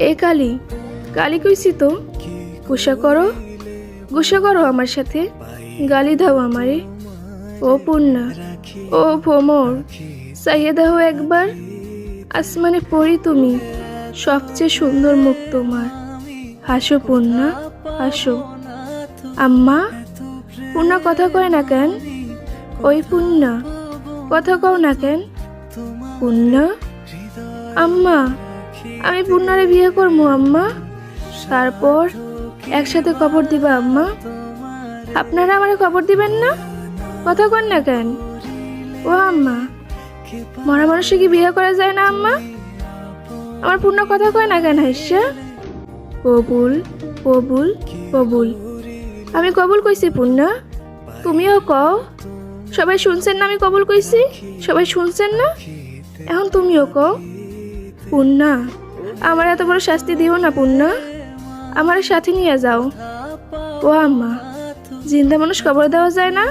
এ কালী, কালী কইছি তো, গুসা করো আমার সাথে, গালি দাও আমারে। ও পূর্ণা, ও ভোমর, চাইয়ে দাও একবার, আসমানে পড়ি তুমি, সবচেয়ে সুন্দর মুখ তোমার। হাসো পূর্ণা, হাসো। আম্মা, পূর্ণা কথা কয় না কেন? ওই পূর্ণা, কথা কও না কেন? পূর্ণা, আম্মা, আমি পূর্ণারে বিয়ে করবো আম্মা, তারপর একসাথে কবর দিবা আম্মা। আপনারা আমারে কবর দিবেন না? কথা কন না কেন? ও আম্মা, মরা মানুষে কি বিয়ে করা যায় না আম্মা? আমার পূর্ণ কথা কয় না কেন হাইসা? কবুল, কবুল, কবুল। আমি কবুল কইছি পূর্ণা, তুমিও কও। সবাই শুনছেন না আমি কবুল কইছি? সবাই শুনছেন না? এখন তুমিও কও। পূর্ণা, আমার এত বড় শাস্তি দিও না পূর্ণা, আমার সাথে নিয়ে যাও। ও আম্মা, জিন্দা মানুষ কবর দেওয়া যায় না?